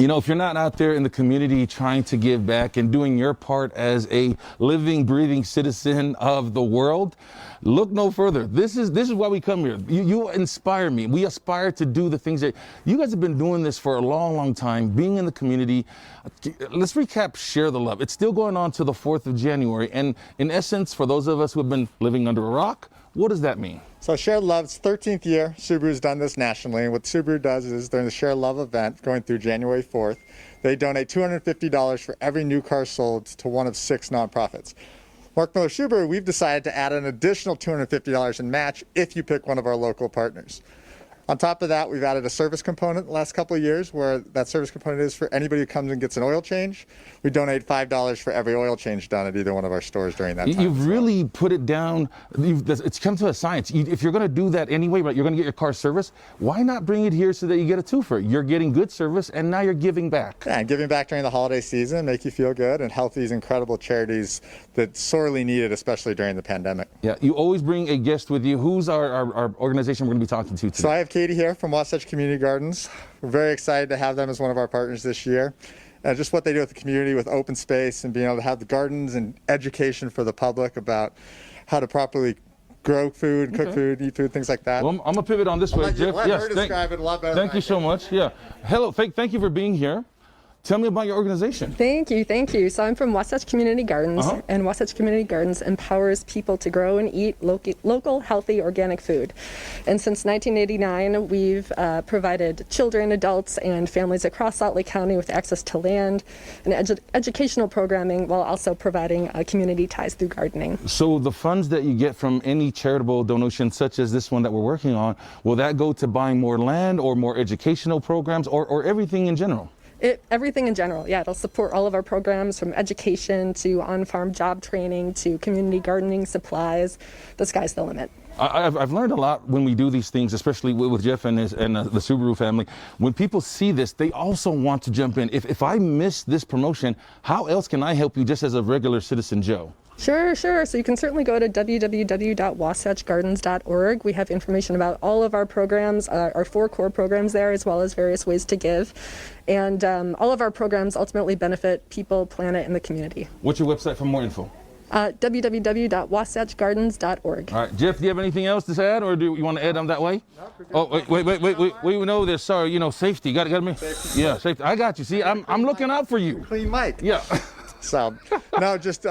You know, if you're not out there in the community trying to give back and doing your part as a living, breathing citizen of the world, look no further. This is why we come here. You inspire me. We aspire to do the things that you guys have been doing this for a long, long time, being in the community. Let's recap Share the Love. It's still going on to the 4th of January. And in essence, for those of us who have been living under a rock, what does that mean? So Share Love's 13th year, Subaru's done this nationally. And what Subaru does is during the Share Love event going through January 4th, they donate $250 for every new car sold to one of 6 nonprofits. Mark Miller Subaru, we've decided to add an additional $250 in match if you pick one of our local partners. On top of that, we've added a service component the last couple of years where that service component is for anybody who comes and gets an oil change. We donate $5 for every oil change done at either one of our stores during that time. You've really put it down. It's come to a science. If you're going to do that anyway, but you're going to get your car serviced, why not bring it here so that you get a twofer? You're getting good service and now you're giving back. Yeah, and giving back during the holiday season, make you feel good and help these incredible charities that sorely needed, especially during the pandemic. Yeah, you always bring a guest with you. Who's our organization we're going to be talking to today? So I have Katie here from Wasatch Community Gardens. We're very excited to have them as one of our partners this year. Just what they do with the community with open space and being able to have the gardens and education for the public about how to properly grow food, cook food, eat food, things like that. Well, I'm going to pivot on this way, Jeff. Let her describe it a lot better. Thank you so much. Yeah. Hello, thank you for being here. Tell me about your organization. Thank you. So I'm from Wasatch Community Gardens, and Wasatch Community Gardens empowers people to grow and eat local, healthy, organic food. And since 1989, we've provided children, adults, and families across Salt Lake County with access to land and educational programming while also providing community ties through gardening. So the funds that you get from any charitable donation, such as this one that we're working on, will that go to buying more land or more educational programs or everything in general? Everything in general, yeah. It'll support all of our programs from education to on-farm job training to community gardening supplies. The sky's the limit. I've learned a lot when we do these things, especially with Jeff and the Subaru family. When people see this, they also want to jump in. If I miss this promotion, how else can I help you just as a regular citizen Joe? Sure. So you can certainly go to www.wasatchgardens.org. We have information about all of our programs, our 4 core programs there, as well as various ways to give. And all of our programs ultimately benefit people, planet, and the community. What's your website for more info? www.wasatchgardens.org. All right, Jeff, do you have anything else to add, or do you want to add on that way? No, wait, we know this. Sorry, safety. Got me. Safety. Yeah, safety. I got you. See, I'm looking out for you. Clean mic. Yeah. So, no, just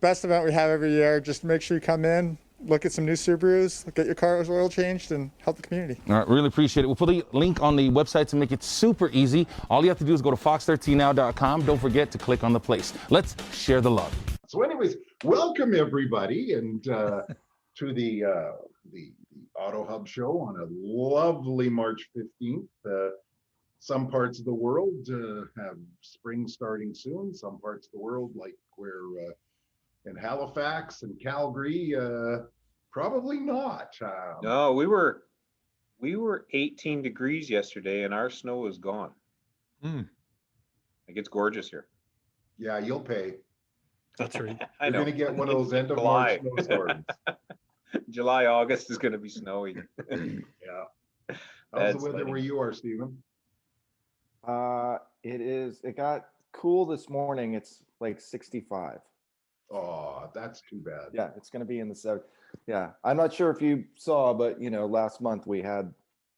best event we have every year. Just make sure you come in, look at some new Subarus, get your car's oil changed, and help the community. All right, really appreciate it. We'll put the link on the website to make it super easy. All you have to do is go to fox13now.com. Don't forget to click on the place. Let's share the love. So anyways, welcome everybody and to the AutoHub show on a lovely March 15th. Some parts of the world have spring starting soon. Some parts of the world, like we're in Halifax and Calgary, probably not. No, we were 18 degrees yesterday and our snow is gone. Like it's gorgeous here. Yeah, you'll pay. That's right. You're going to get one of those end of March snowstorms. July, August is going to be snowy. Yeah. How's the weather where you are, Stephen? It got cool this morning. It's like 65. Oh, that's too bad. Yeah, it's going to be in the 70s. Yeah, I'm not sure if you saw, but last month we had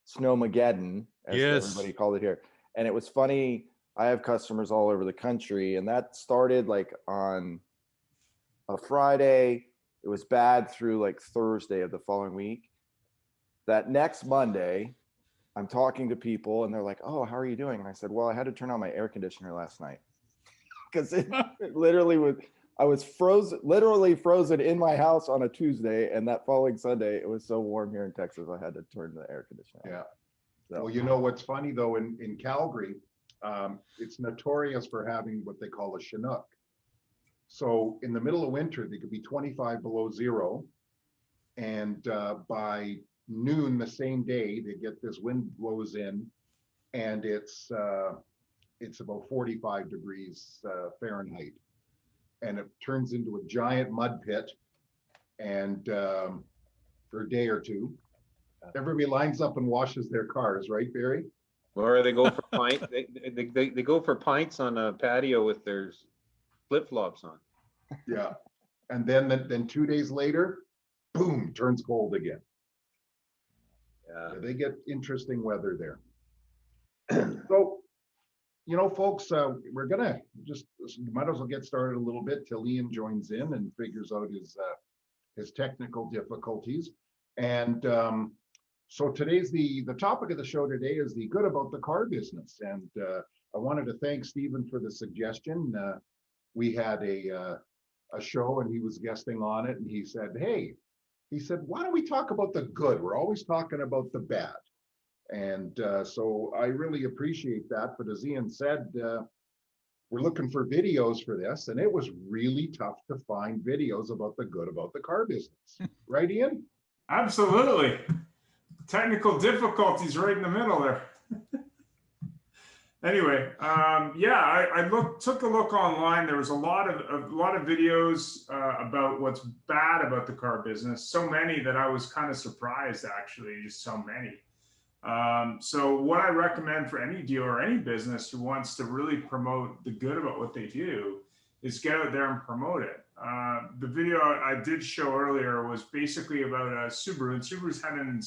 Snowmageddon, as everybody called it here, and it was funny. I have customers all over the country, and that started like on a Friday. It was bad through like Thursday of the following week. That next Monday, I'm talking to people, and they're like, "Oh, how are you doing?" And I said, "Well, I had to turn on my air conditioner last night because it literally was." I was literally frozen in my house on a Tuesday, and that following Sunday, it was so warm here in Texas, I had to turn the air conditioner on. Yeah. So. Well, you know what's funny though, in Calgary, it's notorious for having what they call a Chinook. So in the middle of winter, they could be 25 below zero, and by noon the same day, they get this wind blows in, and it's about 45 degrees Fahrenheit. And it turns into a giant mud pit, and for a day or two, everybody lines up and washes their cars, right, Barry? Or they go for they go for pints on a patio with their flip-flops on. Yeah. And then 2 days later, boom, turns cold again. Yeah. They get interesting weather there. So, folks, we're gonna just might as well get started a little bit till Ian joins in and figures out his technical difficulties. And so today's the topic of the show today is the good about the car business. And I wanted to thank Stephen for the suggestion. We had a show and he was guesting on it, and he said, why don't we talk about the good? We're always talking about the bad. And so I really appreciate that. But as Ian said, we're looking for videos for this, and it was really tough to find videos about the good about the car business. Right, Ian? Absolutely. Technical difficulties right in the middle there. Anyway, I took a look online. There was a lot of videos about what's bad about the car business. So many that I was kind of surprised, actually, just so many. So what I recommend for any dealer or any business who wants to really promote the good about what they do is get out there and promote it. The video I did show earlier was basically about Subaru, and Subaru's had an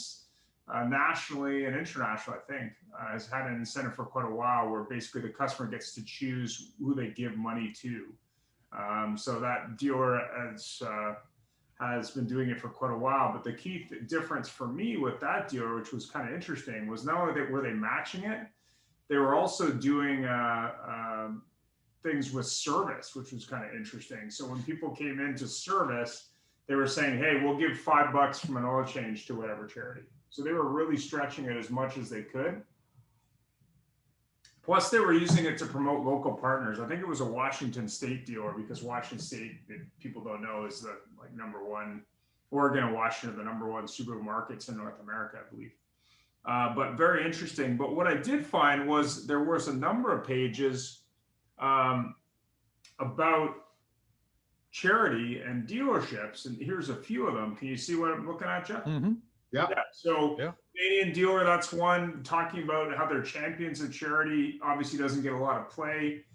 nationally and internationally, I think, has had an incentive for quite a while where basically the customer gets to choose who they give money to. So that dealer has been doing it for quite a while. But the key difference for me with that dealer, which was kind of interesting, was not only were they matching it, they were also doing things with service, which was kind of interesting. So when people came into service, they were saying, hey, we'll give $5 from an oil change to whatever charity. So they were really stretching it as much as they could. Plus, they were using it to promote local partners. I think it was a Washington State dealer, because Washington State, if people don't know, is the number one, Oregon and Washington, the number one Subaru markets in North America, I believe. But very interesting. But what I did find was there was a number of pages about charity and dealerships, and here's a few of them. Can you see what I'm looking at, Jeff? Mm-hmm. Yeah. So Canadian dealer, that's one, talking about how they're champions of charity. Obviously doesn't get a lot of play.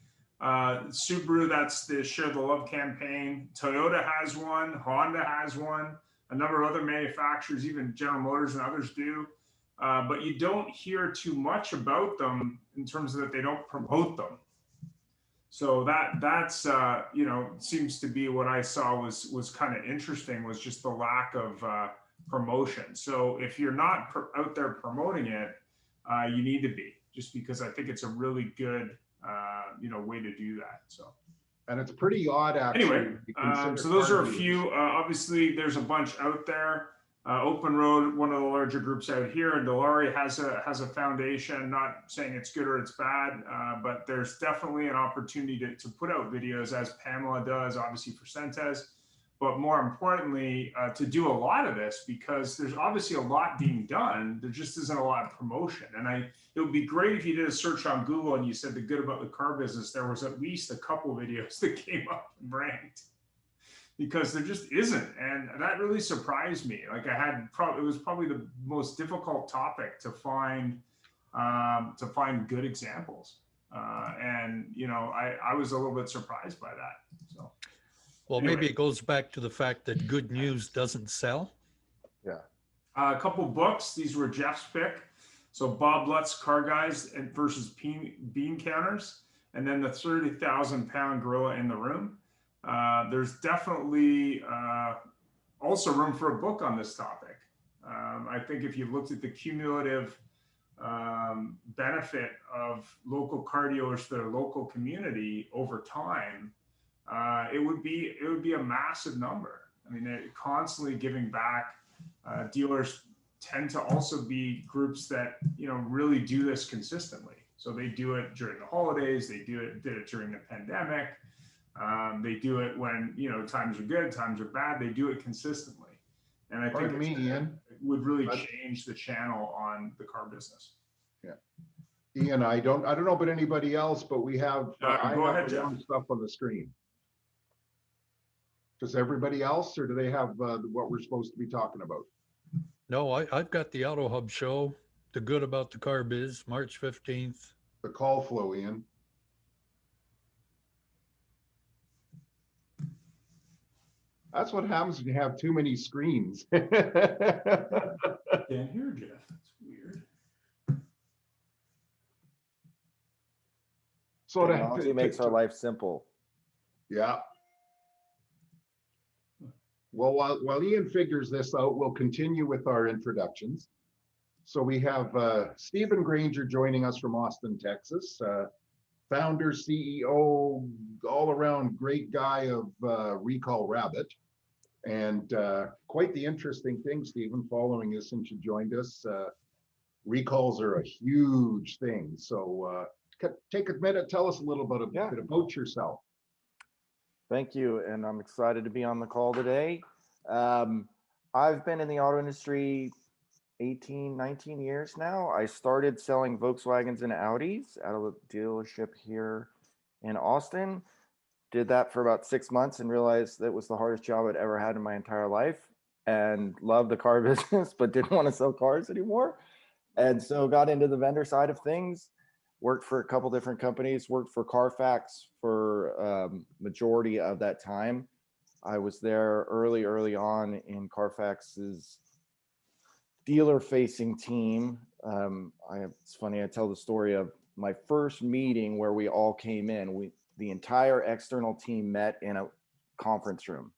Subaru, that's the Share the Love campaign. Toyota has one. Honda has one. A number of other manufacturers, even General Motors and others do. But you don't hear too much about them in terms of that they don't promote them. So that's seems to be what I saw was kind of interesting, was just the lack of promotion. So if you're not out there promoting it, you need to be, just because I think it's a really good way to do that. So, and it's pretty odd, actually. Anyway, so those are a few. Obviously, there's a bunch out there. Open Road, one of the larger groups out here, and Dilawri has a foundation. Not saying it's good or it's bad, but there's definitely an opportunity to put out videos, as Pamela does, obviously for Centez, but more importantly, to do a lot of this, because there's obviously a lot being done. There just isn't a lot of promotion. And it would be great if you did a search on Google and you said the good about the car business, there was at least a couple videos that came up and ranked, because there just isn't. And that really surprised me. Like it was probably the most difficult topic to find good examples. And I was a little bit surprised by that. So. Well, maybe it goes back to the fact that good news doesn't sell. Yeah. A couple books. These were Jeff's pick. So Bob Lutz, Car Guys versus Bean Counters, and then the 30,000-pound gorilla in the room. There's definitely also room for a book on this topic. I think if you looked at the cumulative benefit of local car dealers to their local community over time, it would be a massive number. I mean, constantly giving back. Dealers tend to also be groups that really do this consistently. So they do it during the holidays. They did it during the pandemic. They do it when times are good, times are bad. They do it consistently, and I think it would really change the channel on the car business. Yeah, Ian, I don't know about anybody else, but we have go ahead, Jeff. Stuff on the screen. Does everybody else, or do they have what we're supposed to be talking about? No, I've got the AutoHub show The Good About the Car Biz, March 15th. The call flow, Ian. That's what happens when you have too many screens. Can't hear Jeff. That's weird. So Technology makes our life simple. Yeah. Well, while Ian figures this out, we'll continue with our introductions. So we have Stephen Granger joining us from Austin, Texas. Founder, CEO, all around great guy of Recall Rabbit. And quite the interesting thing, Stephen, following us since you joined us, recalls are a huge thing. So take a minute, tell us a little bit about yourself. Thank you, and I'm excited to be on the call today. I've been in the auto industry 18, 19 years now. I started selling Volkswagens and Audis at a dealership here in Austin. Did that for about 6 months and realized that was the hardest job I'd ever had in my entire life, and loved the car business, but didn't want to sell cars anymore. And so got into the vendor side of things, worked for a couple different companies, worked for Carfax for majority of that time. I was there early on in Carfax's dealer-facing team. It's funny, I tell the story of my first meeting where we all came in. The entire external team met in a conference room.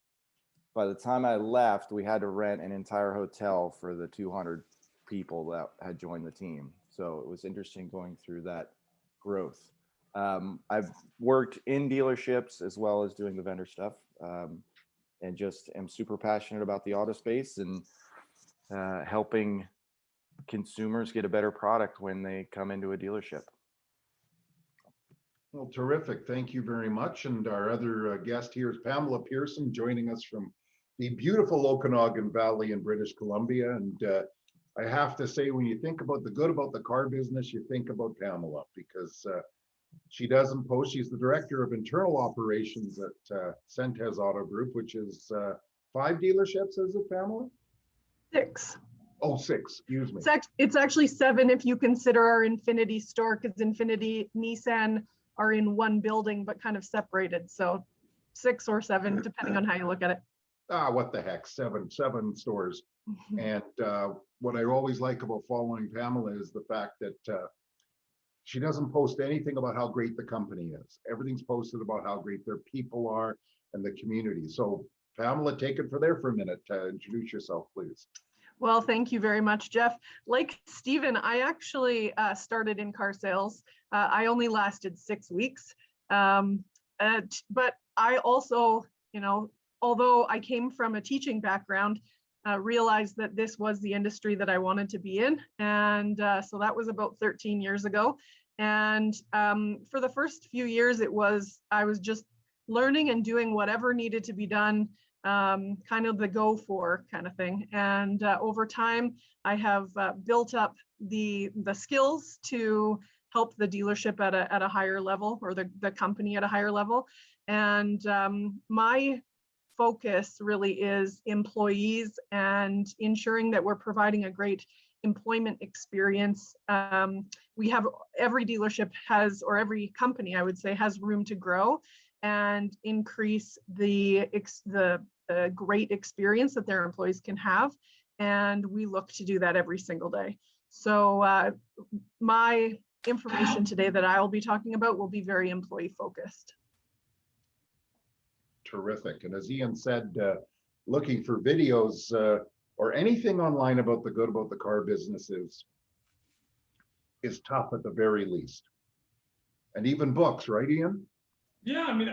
By the time I left, we had to rent an entire hotel for the 200 people that had joined the team. So it was interesting going through that growth. I've worked in dealerships as well as doing the vendor stuff, and just am super passionate about the auto space and helping consumers get a better product when they come into a dealership. Well, terrific. Thank you very much. And our other guest here is Pamela Pearson, joining us from the beautiful Okanagan Valley in British Columbia. And I have to say, when you think about the good about the car business, you think about Pamela, because she doesn't post. She's the director of internal operations at Centez Auto Group, which is 5 dealerships, is it, Pamela? 6. Oh, 6, excuse me. It's actually 7 if you consider our Infinity store, because Infinity, Nissan are in one building but kind of separated. So 6 or 7, depending on how you look at it. What the heck, 7 stores. And what I always like about following Pamela is the fact that she doesn't post anything about how great the company is. Everything's posted about how great their people are and the community. So Pamela, take it for a minute. Introduce yourself, please. Well, thank you very much, Jeff. Like Stephen, I actually started in car sales. I only lasted 6 weeks. But I also, although I came from a teaching background, realized that this was the industry that I wanted to be in. And so that was about 13 years ago. And for the first few years, I was just learning and doing whatever needed to be done, kind of the go for kind of thing. And over time, I have built up the skills to help the dealership at a higher level, or the company at a higher level. And my focus really is employees and ensuring that we're providing a great employment experience. Every dealership has, or every company, I would say, has room to grow and increase the great experience that their employees can have. And we look to do that every single day. So my information today that I will be talking about will be very employee focused. Terrific. And as Ian said, looking for videos or anything online about the good about the car business is tough at the very least. And even books, right, Ian? Yeah, I mean,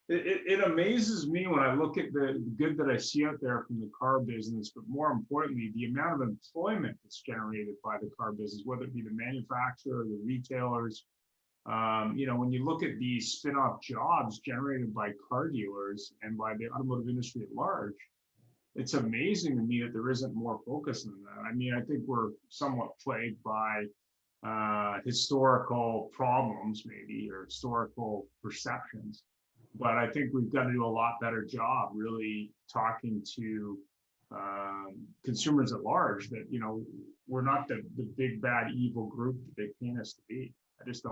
it amazes me when I look at the good that I see out there from the car business, but more importantly, the amount of employment that's generated by the car business, whether it be the manufacturer, the retailers. When you look at these spin-off jobs generated by car dealers and by the automotive industry at large, it's amazing to me that there isn't more focus on that. I mean, I think we're somewhat plagued by historical problems, maybe, or historical perceptions. But I think we've got to do a lot better job really talking to consumers at large that, we're not the big bad evil group that they paint us to be. I just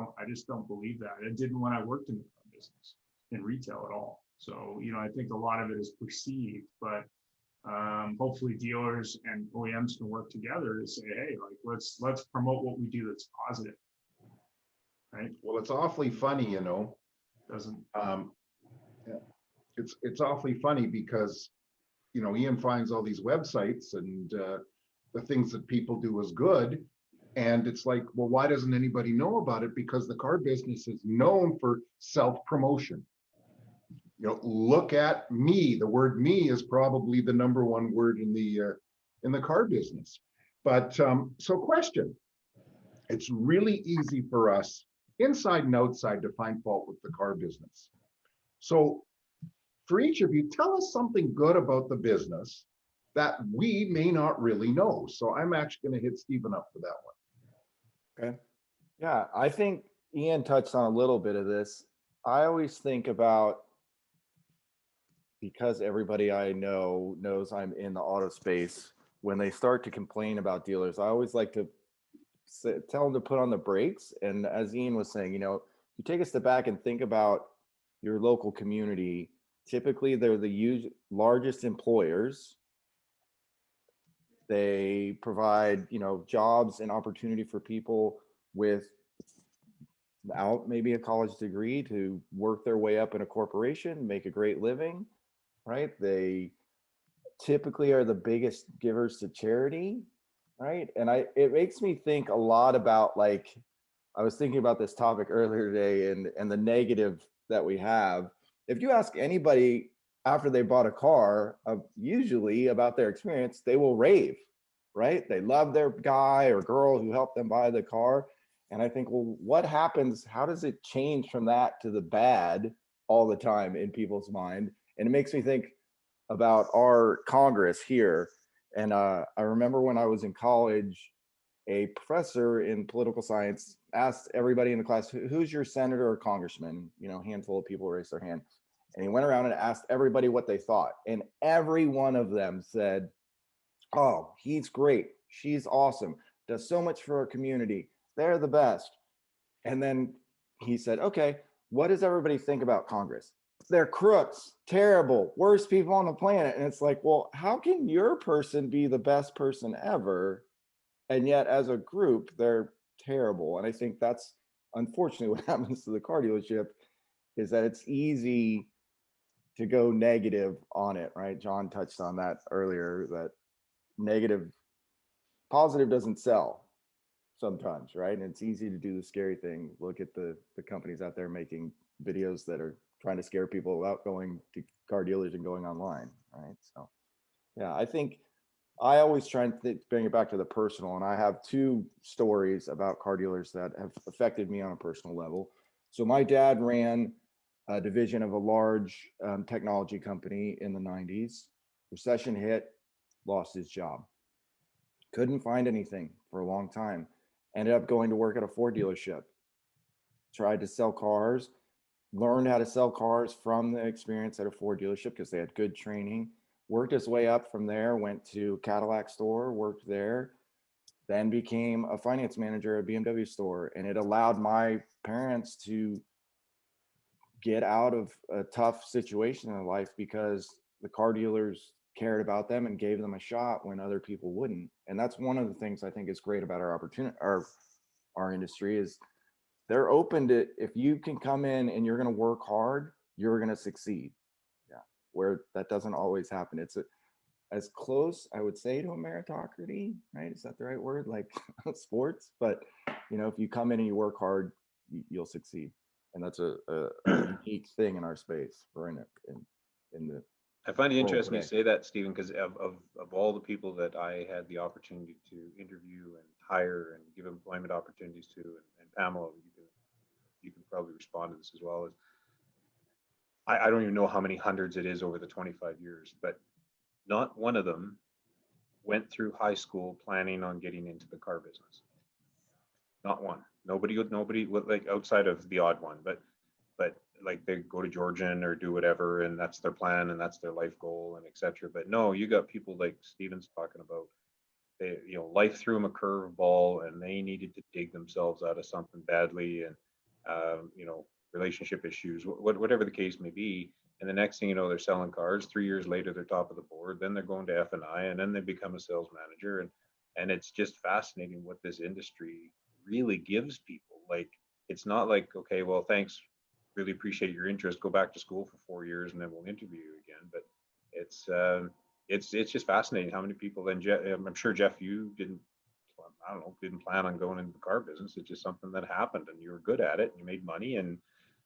don't believe that. I didn't when I worked in the car business in retail at all. So, I think a lot of it is perceived, but hopefully dealers and OEMs can work together to say, hey, like let's promote what we do that's positive. Right. Well, it's awfully funny, Doesn't yeah. It's awfully funny because, Ian finds all these websites and the things that people do is good. And it's like, well, why doesn't anybody know about it? Because the car business is known for self-promotion. Look at me. The word me is probably the number one word in the car business. But so question, it's really easy for us inside and outside to find fault with the car business. So for each of you, tell us something good about the business that we may not really know. So I'm actually going to hit Stephen up for that one. Okay. Yeah, I think Ian touched on a little bit of this. I always think about, because everybody I know knows I'm in the auto space, when they start to complain about dealers, I always like to tell them to put on the brakes. And as Ian was saying, you take a step back and think about your local community. Typically, they're the largest employers. They provide, jobs and opportunity for people without maybe a college degree to work their way up in a corporation, make a great living, right? They typically are the biggest givers to charity, right? And it makes me think a lot about, like, I was thinking about this topic earlier today and the negative that we have. If you ask anybody after they bought a car, usually about their experience, they will rave, right? They love their guy or girl who helped them buy the car. And I think, well, what happens? How does it change from that to the bad all the time in people's mind? And it makes me think about our Congress here. And I remember when I was in college, a professor in political science asked everybody in the class, who's your senator or congressman? A handful of people raised their hand. And he went around and asked everybody what they thought. And every one of them said, oh, he's great. She's awesome. Does so much for our community. They're the best. And then he said, okay, what does everybody think about Congress? They're crooks, terrible, worst people on the planet. And it's like, well, how can your person be the best person ever? And yet as a group, they're terrible. And I think that's unfortunately what happens to the car dealership, is that it's easy to go negative on it, right? John touched on that earlier, that positive doesn't sell sometimes, right? And it's easy to do the scary thing. Look at the companies out there making videos that are trying to scare people about going to car dealers and going online, right? So yeah, I think I always try and bring it back to the personal. And I have two stories about car dealers that have affected me on a personal level. So my dad ran a division of a large technology company in the 90s. Recession hit, lost his job. Couldn't find anything for a long time. Ended up going to work at a Ford dealership. Tried to sell cars, learned how to sell cars from the experience at a Ford dealership because they had good training. Worked his way up from there, went to Cadillac store, worked there, then became a finance manager at a BMW store. And it allowed my parents to get out of a tough situation in life because the car dealers cared about them and gave them a shot when other people wouldn't. And that's one of the things I think is great about our opportunity, our industry, is they're open to, if you can come in and you're going to work hard, you're going to succeed. Yeah. Where that doesn't always happen. It's as close, I would say, to a meritocracy, right? Is that the right word? Like sports, but if you come in and you work hard, you'll succeed. And that's a unique thing in our space. We're in the I find it interesting you say that, Stephen, because of all the people that I had the opportunity to interview and hire and give employment opportunities to, and Pamela, you can probably respond to this as well. As I don't even know how many hundreds it is over the 25 years, but not one of them went through high school planning on getting into the car business. Not one. Nobody like outside of the odd one, but like they go to Georgian or do whatever, and that's their plan and that's their life goal and etc. But no, you got people like Steven's talking about. They, life threw them a curveball and they needed to dig themselves out of something badly, and relationship issues, whatever the case may be. And the next thing you know, they're selling cars. 3 years later, they're top of the board. Then they're going to F&I, and then they become a sales manager. And it's just fascinating what this industry really gives people. Like, it's not like, okay, well, thanks, really appreciate your interest. Go back to school for 4 years, and then we'll interview you again. But it's just fascinating how many people. Then I'm sure, Jeff, you didn't plan on going into the car business. It's just something that happened, and you were good at it, and you made money, and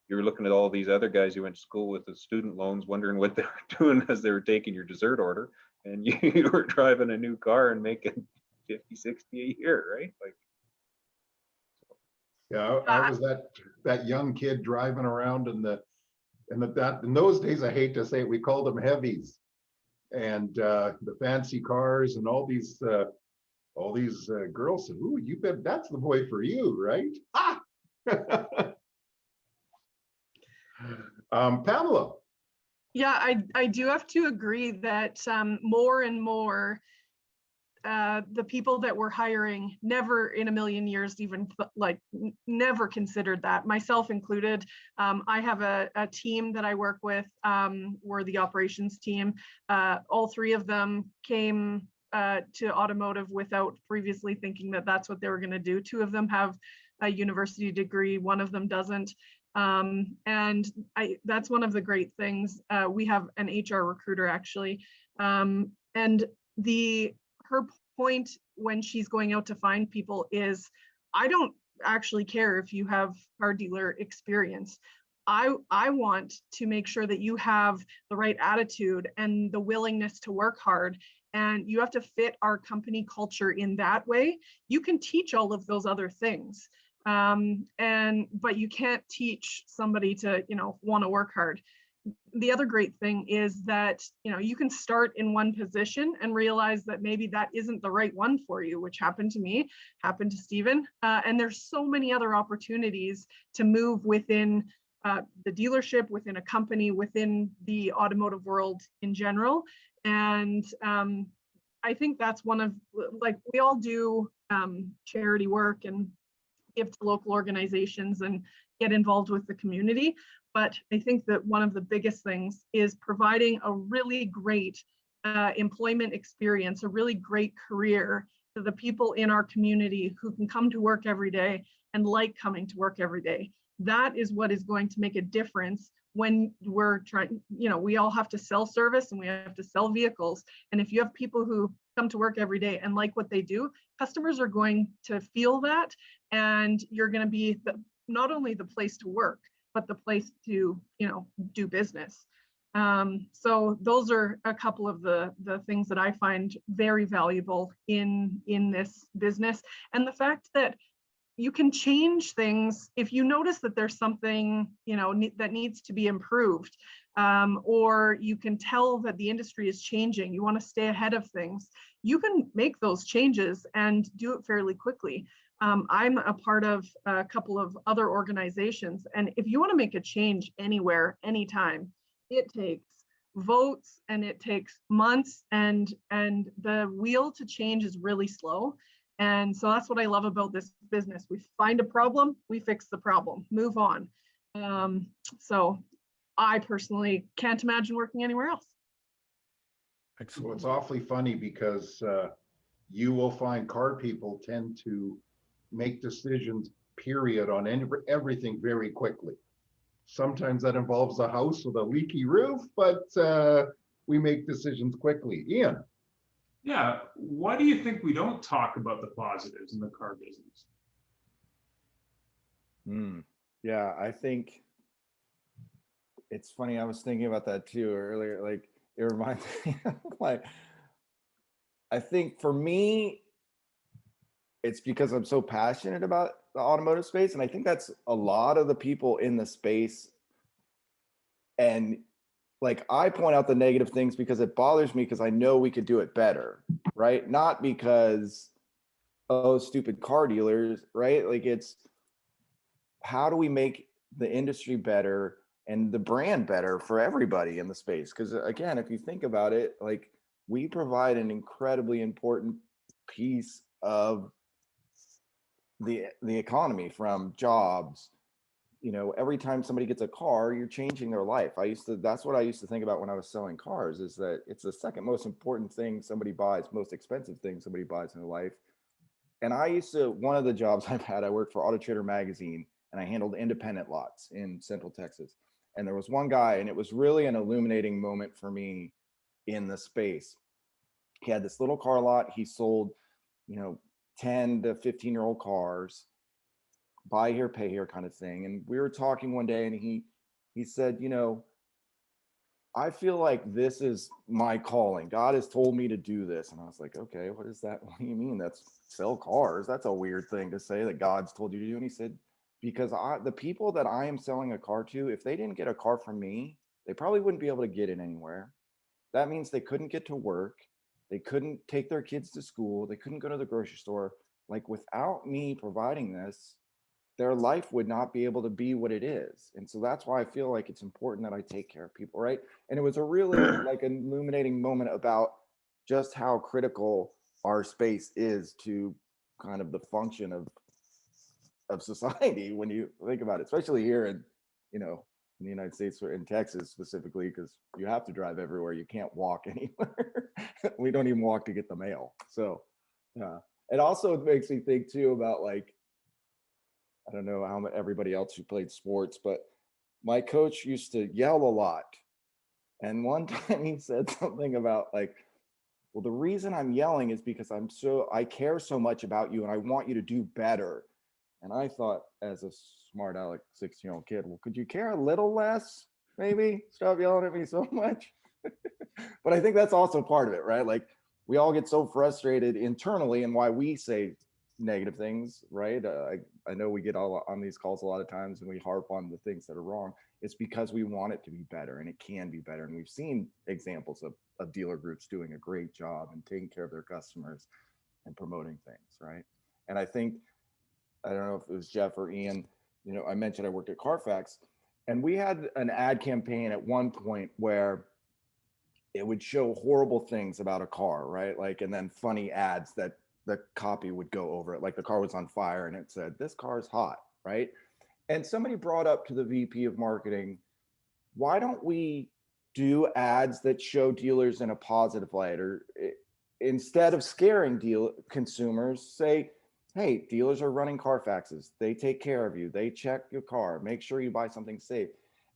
you were looking at all these other guys who went to school with the student loans, wondering what they were doing as they were taking your dessert order, and you were driving a new car and making 50, 60 a year, right? Like, yeah, I was that young kid driving around in in those days, I hate to say it, we called them heavies, and the fancy cars, and all these girls said, "Ooh, you bet that's the boy for you, right?" Ah! Pamela. Yeah, I do have to agree that more and more the people that we're hiring never in a million years even never considered that, myself included. I have a team that I work with. We're the operations team. All three of them came to automotive without previously thinking that that's what they were going to do. Two of them have a university degree, one of them doesn't. And that's one of the great things. We have an HR recruiter actually. And her point when she's going out to find people is, I don't actually care if you have car dealer experience. I want to make sure that you have the right attitude and the willingness to work hard, and you have to fit our company culture in that way. You can teach all of those other things, but you can't teach somebody to want to work hard. The other great thing is that you can start in one position and realize that maybe that isn't the right one for you, which happened to me, happened to Stephen, and there's so many other opportunities to move within the dealership, within a company, within the automotive world in general. And I think that's one of, like, we all do charity work and give to local organizations and get involved with the community. But I think that one of the biggest things is providing a really great employment experience, a really great career to the people in our community who can come to work every day and like coming to work every day. That is what is going to make a difference when we're trying, we all have to sell service and we have to sell vehicles. And if you have people who come to work every day and like what they do, customers are going to feel that, and you're going to be not only the place to work, but the place to, do business. So those are a couple of the things that I find very valuable in this business. And the fact that you can change things if you notice that there's something, that needs to be improved, or you can tell that the industry is changing, you want to stay ahead of things, you can make those changes and do it fairly quickly. I'm a part of a couple of other organizations, and if you want to make a change anywhere, anytime, it takes votes and it takes months, and the wheel to change is really slow. And so that's what I love about this business. We find a problem, we fix the problem, move on. So I personally can't imagine working anywhere else. Excellent. Well, it's awfully funny because you will find car people tend to make decisions, period, on everything very quickly. Sometimes that involves a house with a leaky roof, but we make decisions quickly. Ian. Yeah, why do you think we don't talk about the positives in the car business? Yeah, I think it's funny. I was thinking about that too earlier. Like, it reminds me of, like, I think for me, it's because I'm so passionate about the automotive space. And I think that's a lot of the people in the space. And like, I point out the negative things because it bothers me, because I know we could do it better, right? Not because, oh, stupid car dealers, right? Like, it's how do we make the industry better and the brand better for everybody in the space. Because again, if you think about it, like we provide an incredibly important piece of the economy, from jobs. You know, every time somebody gets a car, you're changing their life. That's what I used to think about when I was selling cars, is that it's the second most important thing somebody buys, most expensive thing somebody buys in their life. And one of the jobs I've had, I worked for Auto Trader magazine, and I handled independent lots in Central Texas. And there was one guy, and it was really an illuminating moment for me in the space. He had this little car lot. He sold, 10 to 15-year-old cars, buy here, pay here kind of thing. And we were talking one day, and he said, I feel like this is my calling. God has told me to do this. And I was like, okay, what is that? What do you mean? That's sell cars. That's a weird thing to say that God's told you to do. And he said, because the people that I am selling a car to, if they didn't get a car from me, they probably wouldn't be able to get it anywhere. That means they couldn't get to work. They couldn't take their kids to school. They couldn't go to the grocery store. Like, without me providing this, their life would not be able to be what it is. And so that's why I feel like it's important that I take care of people, right? And it was a really like an illuminating moment about just how critical our space is to kind of the function of society when you think about it, especially here in the United States, or in Texas specifically, because you have to drive everywhere. You can't walk anywhere. We don't even walk to get the mail. So yeah, it also makes me think too about, like, I don't know how everybody else who played sports, but my coach used to yell a lot. And one time he said something about, like, well, the reason I'm yelling is because I care so much about you and I want you to do better. And I thought, as a smart aleck 16-year-old kid, well, could you care a little less? Maybe stop yelling at me so much. But I think that's also part of it, right? Like, we all get so frustrated internally, and why we say negative things, right? I know we get all on these calls a lot of times and we harp on the things that are wrong. It's because we want it to be better, and it can be better. And we've seen examples of dealer groups doing a great job and taking care of their customers and promoting things, right? And I think, I don't know if it was Jeff or Ian, I mentioned I worked at Carfax, and we had an ad campaign at one point where it would show horrible things about a car, right? Like, and then funny ads that the copy would go over it. Like, the car was on fire and it said, this car is hot, right? And somebody brought up to the VP of marketing, why don't we do ads that show dealers in a positive light? Or instead of scaring consumers, say, hey, dealers are running Carfaxes. They take care of you. They check your car, make sure you buy something safe.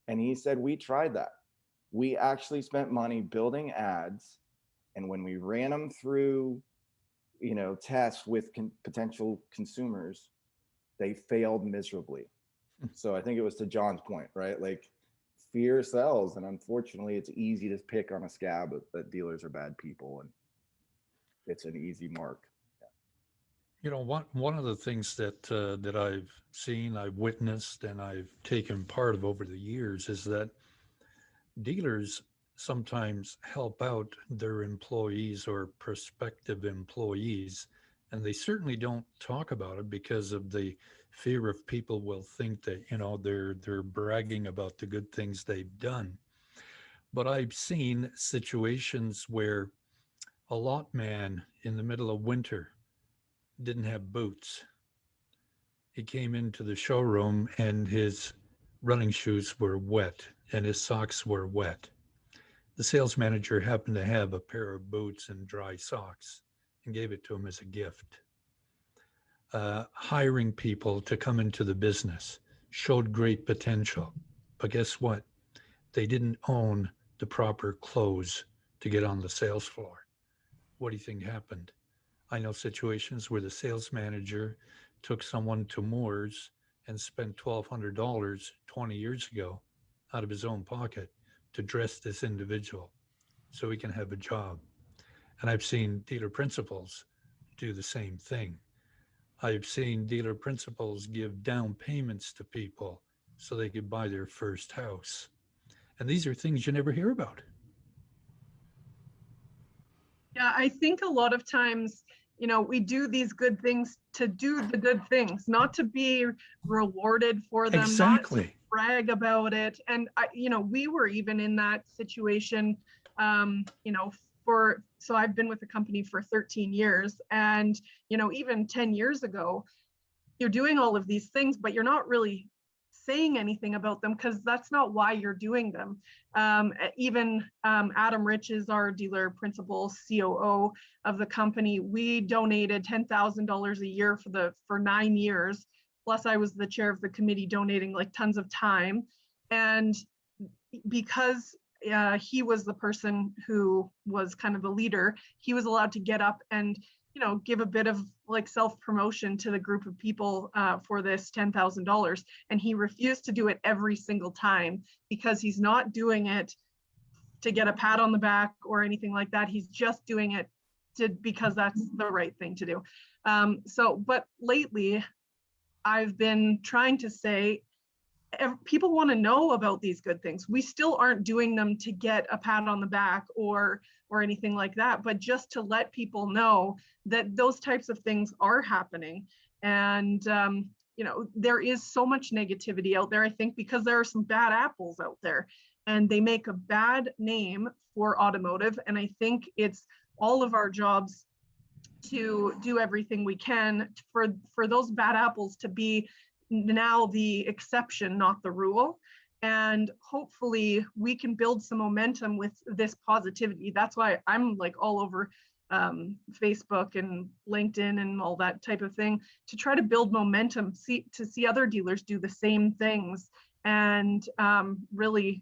And he said, we tried that. We actually spent money building ads. And when we ran them through, tests with potential consumers, they failed miserably. So I think it was to John's point, right? Like, fear sells. And unfortunately, it's easy to pick on a scab that dealers are bad people. And it's an easy mark. One of the things that I've seen, I've witnessed, and I've taken part of over the years is that dealers sometimes help out their employees or prospective employees, and they certainly don't talk about it because of the fear of people will think that they're bragging about the good things they've done. But I've seen situations where a lot man in the middle of winter didn't have boots. He came into the showroom and his running shoes were wet and his socks were wet. The sales manager happened to have a pair of boots and dry socks and gave it to him as a gift. Hiring people to come into the business showed great potential, but guess what? They didn't own the proper clothes to get on the sales floor. What do you think happened? I know situations where the sales manager took someone to Moore's and spent $1,200 20 years ago out of his own pocket to dress this individual so he can have a job. And I've seen dealer principals do the same thing. I've seen dealer principals give down payments to people so they could buy their first house. And these are things you never hear about. Yeah, I think a lot of times, we do these good things to do the good things, not to be rewarded for them. Exactly. brag about it. And we were even in that situation, so I've been with the company for 13 years, and even 10 years ago, you're doing all of these things, but you're not really saying anything about them because that's not why you're doing them. Even Adam Rich is our dealer principal COO of the company. We donated $10,000 a year for 9 years. Plus I was the chair of the committee, donating like tons of time. And because he was the person who was kind of the leader, he was allowed to get up and give a bit of like self-promotion to the group of people for this $10,000. And he refused to do it every single time because he's not doing it to get a pat on the back or anything like that. He's just doing it because that's the right thing to do. But lately I've been trying to say, people want to know about these good things. We still aren't doing them to get a pat on the back or anything like that, but just to let people know that those types of things are happening. And there is so much negativity out there, I think, because there are some bad apples out there and they make a bad name for automotive. And I think it's all of our jobs to do everything we can for those bad apples to be now the exception, not the rule. And hopefully we can build some momentum with this positivity. That's why I'm like all over Facebook and LinkedIn and all that type of thing, to try to build momentum, to see other dealers do the same things, and really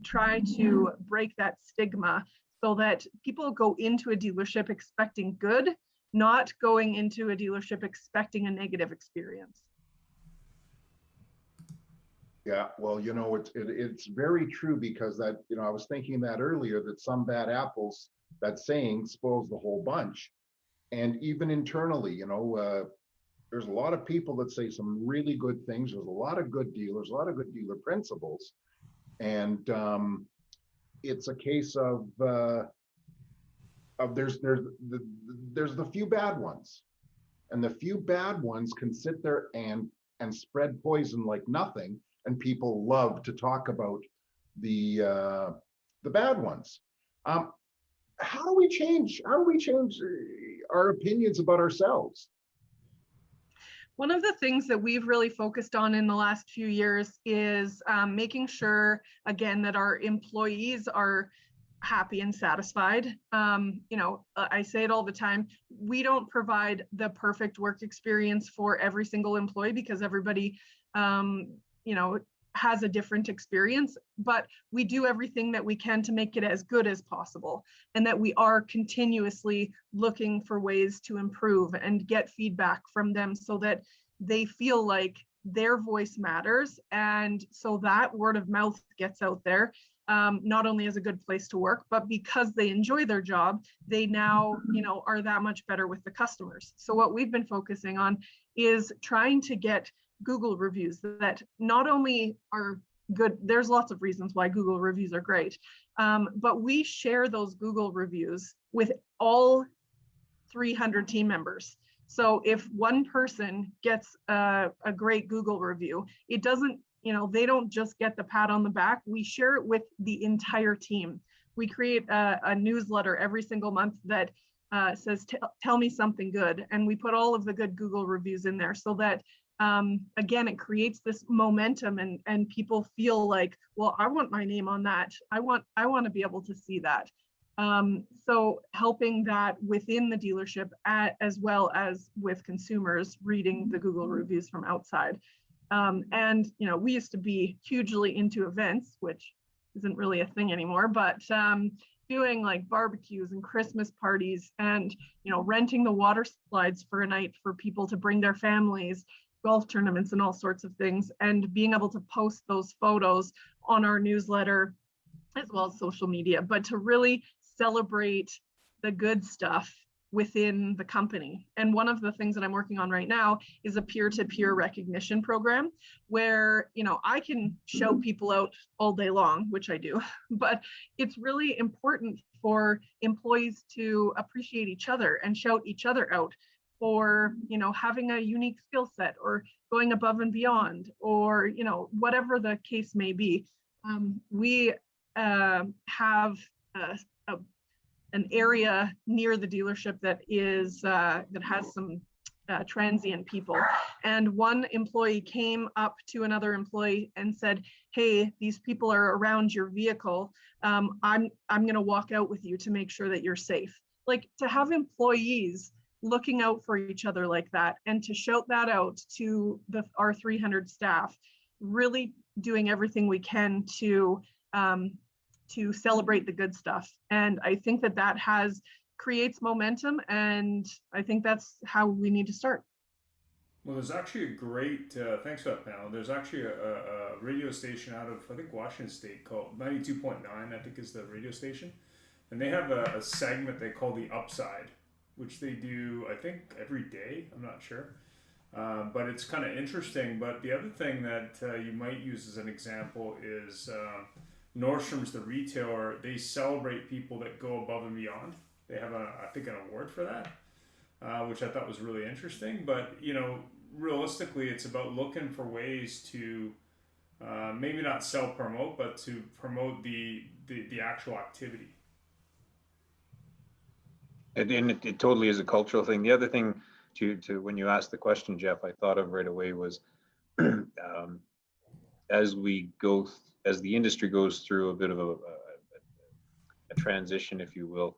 try to break that stigma so that people go into a dealership expecting good, not going into a dealership expecting a negative experience. Yeah, well, it's very true, because that, I was thinking that earlier, that some bad apples, that saying spoils the whole bunch. And even internally, there's a lot of people that say some really good things. There's a lot of good dealers, a lot of good dealer principals. And it's a case of there's the few bad ones, and the few bad ones can sit there and spread poison like nothing. And people love to talk about the bad ones. How do we change our opinions about ourselves? One of the things that we've really focused on in the last few years is making sure, again, that our employees are happy and satisfied. I say it all the time. We don't provide the perfect work experience for every single employee, because everybody has a different experience, but we do everything that we can to make it as good as possible, and that we are continuously looking for ways to improve and get feedback from them so that they feel like their voice matters. And so that word of mouth gets out there, not only as a good place to work, but because they enjoy their job, they now, are that much better with the customers. So what we've been focusing on is trying to get Google reviews that not only are good, there's lots of reasons why Google reviews are great, but we share those Google reviews with all 300 team members. So if one person gets a great Google review, it doesn't, they don't just get the pat on the back. We share it with the entire team. We create a newsletter every single month that says, tell me something good. And we put all of the good Google reviews in there so that again, it creates this momentum, and people feel like, well, I want my name on that. I want to be able to see that. So helping that within the dealership, as well as with consumers reading the Google reviews from outside. And we used to be hugely into events, which isn't really a thing anymore, but doing like barbecues and Christmas parties, and renting the water slides for a night for people to bring their families, golf tournaments and all sorts of things, and being able to post those photos on our newsletter as well as social media, but to really celebrate the good stuff within the company. And one of the things that I'm working on right now is a peer-to-peer recognition program where, I can show people out all day long, which I do, but it's really important for employees to appreciate each other and shout each other out or, you know, having a unique skill set, or going above and beyond, or, you know, whatever the case may be. We have an area near the dealership that is that has some transient people, and one employee came up to another employee and said, "Hey, these people are around your vehicle. I'm going to walk out with you to make sure that you're safe." Like, to have employees looking out for each other like that, and to shout that out to our 300 staff, really doing everything we can to celebrate the good stuff. And I think that creates momentum, and I think that's how we need to start. Well, there's actually a great, thanks for that, panel. There's actually a radio station out of, I think, Washington State called 92.9, I think is the radio station. And they have a segment they call The Upside, which they do, I think, every day. I'm not sure. But it's kind of interesting. But the other thing that you might use as an example is Nordstrom's, the retailer. They celebrate people that go above and beyond. They have, I think, an award for that, which I thought was really interesting. But, you know, realistically, it's about looking for ways to maybe not self-promote, but to promote the actual activity. And it totally is a cultural thing. The other thing to when you asked the question, Jeff, I thought of right away was as the industry goes through a bit of a transition, if you will,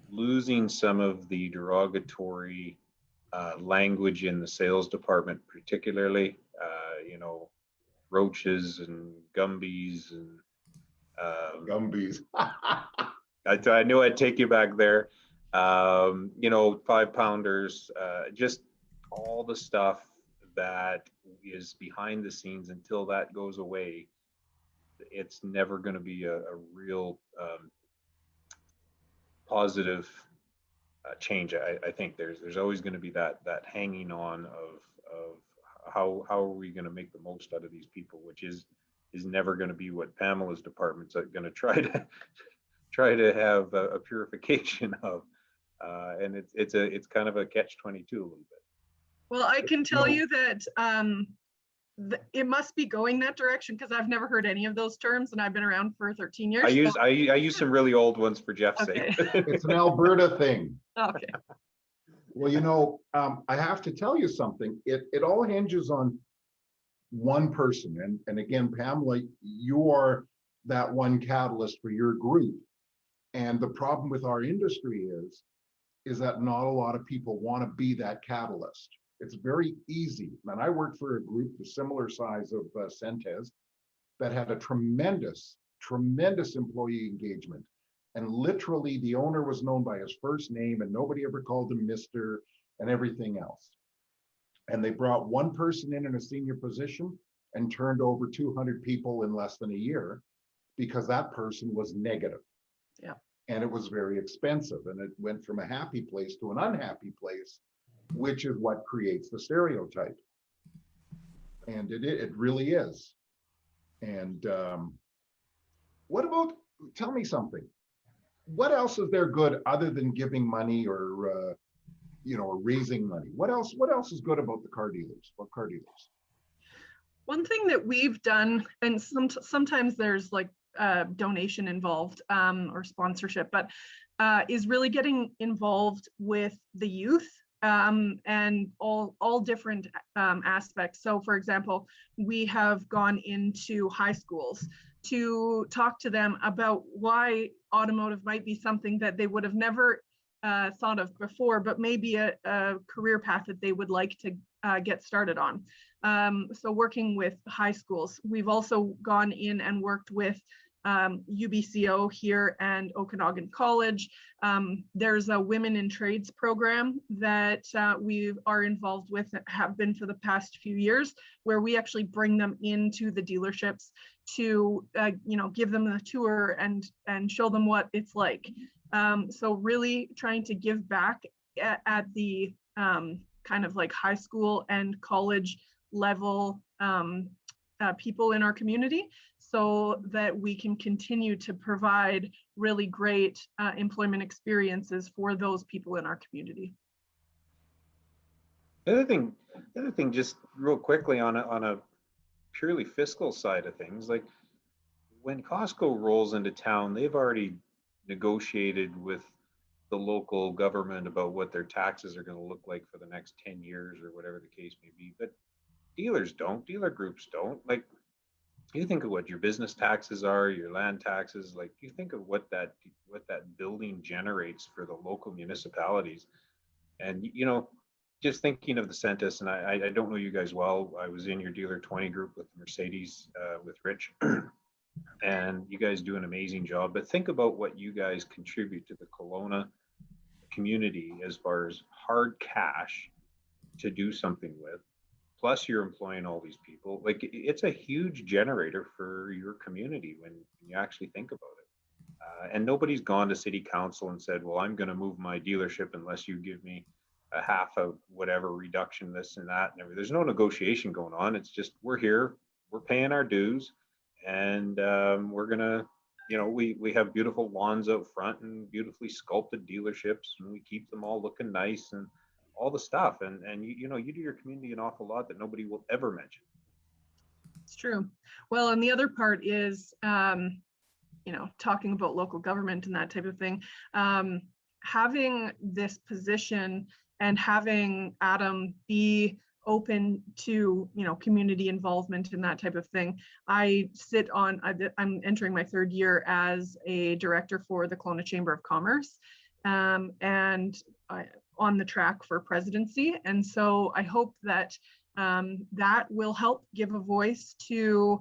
losing some of the derogatory language in the sales department, particularly, you know, roaches and Gumbies and Gumbies. I knew I'd take you back there. You know, 5-pounders, just all the stuff that is behind the scenes. Until that goes away, it's never going to be a real positive change. I think there's always going to be that hanging on of how are we going to make the most out of these people, which is never going to be what Pamela's department's going to try to have a purification of. And it's kind of a catch-22 a little bit. Well, I can tell you that it must be going that direction, because I've never heard any of those terms, and I've been around for 13 years. I use some really old ones for Jeff's sake. It's an Alberta thing. Okay. Well, you know, I have to tell you something. It all hinges on one person. And again, Pamela, you are that one catalyst for your group. And the problem with our industry is that not a lot of people want to be that catalyst. It's very easy. And I worked for a group the similar size of Centez that had a tremendous employee engagement. And literally the owner was known by his first name, and nobody ever called him Mr. and everything else. And they brought one person in a senior position and turned over 200 people in less than a year because that person was negative. Yeah. And it was very expensive, and it went from a happy place to an unhappy place, which is what creates the stereotype. And it really is. And what about, tell me something. What else is there good other than giving money or you know, or raising money? What else is good about the car dealers? What car dealers? One thing that we've done, and sometimes there's like donation involved or sponsorship, but is really getting involved with the youth and all different aspects. So for example, we have gone into high schools to talk to them about why automotive might be something that they would have never thought of before, but maybe a career path that they would like to get started on. So working with high schools. We've also gone in and worked with UBCO here and Okanagan College. There's a Women in Trades program that we are involved with, have been for the past few years, where we actually bring them into the dealerships to you know, give them a tour and show them what it's like. So really trying to give back at the kind of like high school and college level people in our community, so that we can continue to provide really great employment experiences for those people in our community. The other thing, just real quickly on a purely fiscal side of things, like when Costco rolls into town, they've already negotiated with the local government about what their taxes are going to look like for the next 10 years or whatever the case may be. But dealers don't, dealer groups don't. Like, you think of what your business taxes are, your land taxes, like you think of what that building generates for the local municipalities. And just thinking of the Centus, and I don't know you guys well. I was in your dealer 20 group with Mercedes, with Rich, and you guys do an amazing job. But think about what you guys contribute to the Kelowna community as far as hard cash to do something with. Plus, you're employing all these people. Like, it's a huge generator for your community when you actually think about it. And nobody's gone to city council and said, well, I'm going to move my dealership unless you give me a half of whatever reduction, this and that. And everything. There's no negotiation going on. It's just, we're here, we're paying our dues, and we're going to, we have beautiful lawns out front and beautifully sculpted dealerships, and we keep them all looking nice and all the stuff. And you do your community an awful lot that nobody will ever mention. It's true. Well, and the other part is, talking about local government and that type of thing, having this position and having Adam be open to, community involvement and that type of thing. I'm entering my third year as a director for the Kelowna Chamber of Commerce, and on the track for presidency. And so I hope that that will help give a voice to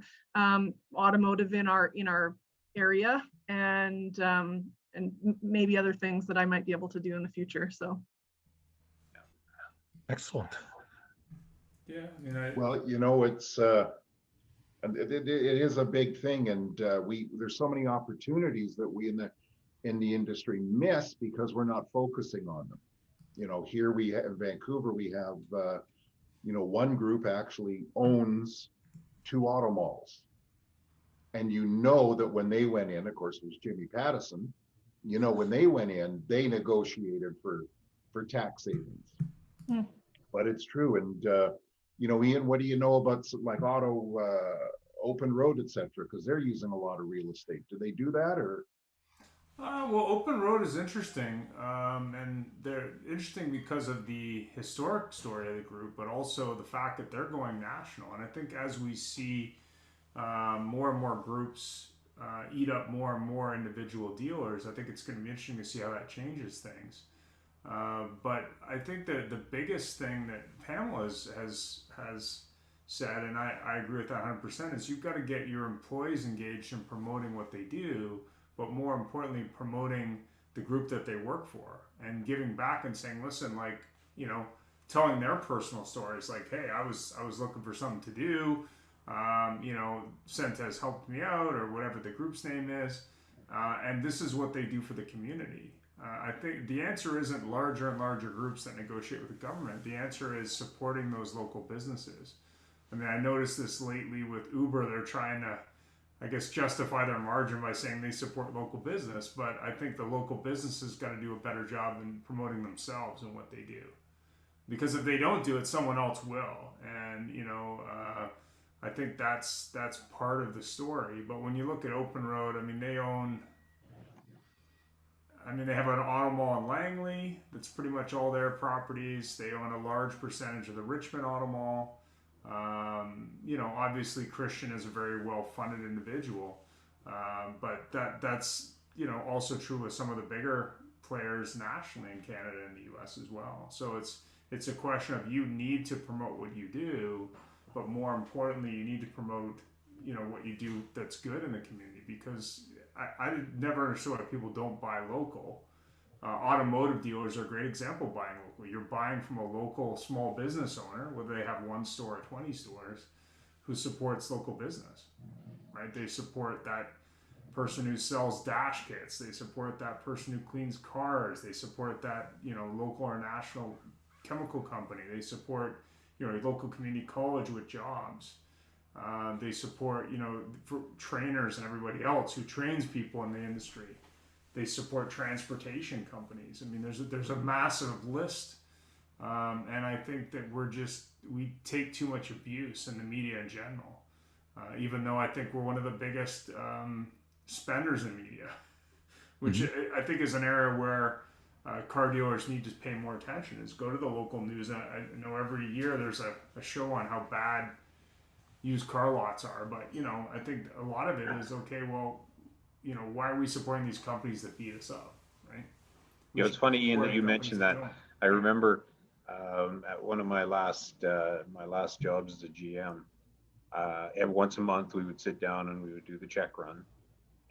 automotive in our area, and maybe other things that I might be able to do in the future. So. Excellent. Yeah, well, it's it is a big thing, and there's so many opportunities that we in the industry miss because we're not focusing on them. Here we have in Vancouver, we have one group actually owns 2 auto malls, and that when they went in, of course, it was Jimmy Pattison. When they went in, they negotiated for tax savings. Mm. But it's true. And Ian, what do you know about like Open Road, etc.? Because they're using a lot of real estate. Do they do that, or? Well, Open Road is interesting, and they're interesting because of the historic story of the group, but also the fact that they're going national. And I think as we see more and more groups eat up more and more individual dealers, I think it's going to be interesting to see how that changes things. But I think that the biggest thing that Pamela has said, and I agree with that 100%, is you've got to get your employees engaged in promoting what they do, but more importantly, promoting the group that they work for and giving back and saying, listen, telling their personal stories, like, hey, I was looking for something to do, Centes helped me out, or whatever the group's name is, and this is what they do for the community. I think the answer isn't larger and larger groups that negotiate with the government. The answer is supporting those local businesses. I mean, I noticed this lately with Uber. They're trying to, I guess, justify their margin by saying they support local business. But I think the local businesses got to do a better job in promoting themselves and what they do. Because if they don't do it, someone else will. And, I think that's part of the story. But when you look at Open Road, I mean, they have an auto mall in Langley that's pretty much all their properties. They own a large percentage of the Richmond Auto Mall. Obviously Christian is a very well-funded individual, but that's also true with some of the bigger players nationally in Canada and the U.S. as well. So it's a question of, you need to promote what you do, but more importantly, you need to promote what you do that's good in the community, because I never understood why people don't buy local. Automotive dealers are a great example of buying local. You're buying from a local small business owner, whether they have 1 store or 20 stores, who supports local business, right? They support that person who sells dash kits. They support that person who cleans cars. They support that, local or national chemical company. They support, a local community college with jobs. They support, for trainers and everybody else who trains people in the industry. They support transportation companies. I mean, there's a massive list And I think that we take too much abuse in the media in general, even though I think we're one of the biggest spenders in media, which I think is an area where car dealers need to pay more attention, is go to the local news. I know every year there's a show on how bad used car lots are, but I think a lot of it is, okay, well, why are we supporting these companies that beat us up, right? It's funny, Ian, that you mentioned that. I remember at one of my last jobs as a GM, every once a month we would sit down and we would do the check run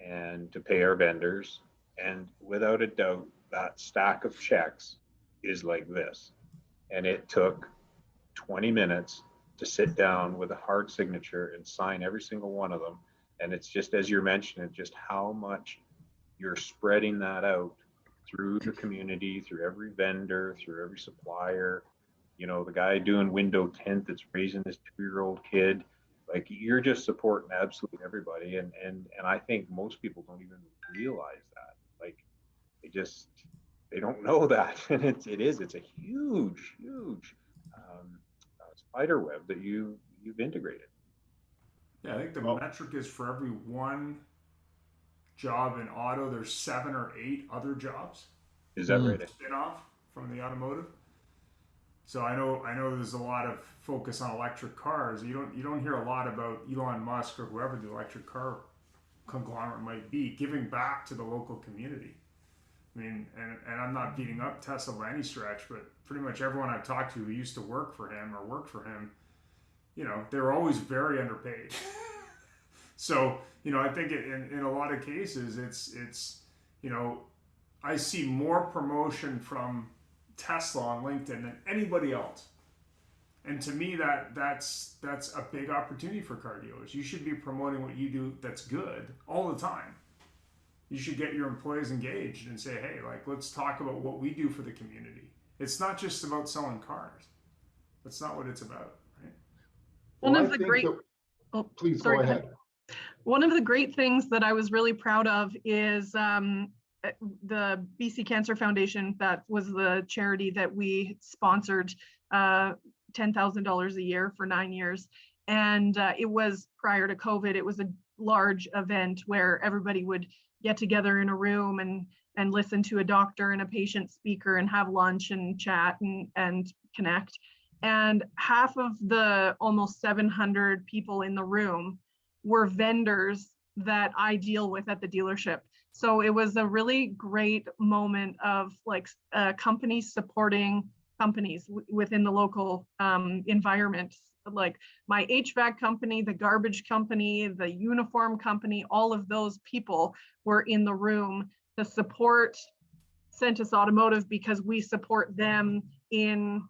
and to pay our vendors. And without a doubt, that stack of checks is like this. And it took 20 minutes to sit down with a hard signature and sign every single one of them. And it's just, as you're mentioning, just how much you're spreading that out through the community, through every vendor, through every supplier. The guy doing window tint that's raising his 2-year-old kid. Like, you're just supporting absolutely everybody. And I think most people don't even realize that. Like, they don't know that. And it's a huge spider web that you've integrated. Yeah, I think the metric is for every one job in auto, there's 7 or 8 other jobs. Is that right? Spin-off from the automotive. So I know there's a lot of focus on electric cars. You don't hear a lot about Elon Musk or whoever the electric car conglomerate might be giving back to the local community. I mean, and I'm not beating up Tesla by any stretch, but pretty much everyone I've talked to who used to work for him or worked for him, they were always very underpaid. So, I think in a lot of cases, it's I see more promotion from Tesla on LinkedIn than anybody else. And to me, that's a big opportunity for car dealers. You should be promoting what you do that's good all the time. You should get your employees engaged and say, hey, like, let's talk about what we do for the community. It's not just about selling cars. That's not what it's about, right? One of the great... Please go ahead. One of the great things that I was really proud of is the BC Cancer Foundation. That was the charity that we sponsored, $10,000 a year for 9 years. And it was prior to COVID. It was a large event where everybody would get together in a room and listen to a doctor and a patient speaker and have lunch and chat and connect. And half of the almost 700 people in the room were vendors that I deal with at the dealership. So it was a really great moment of like companies supporting companies within the local environment. Like my HVAC company, the garbage company, the uniform company, all of those people were in the room to support Centus Automotive because we support them in,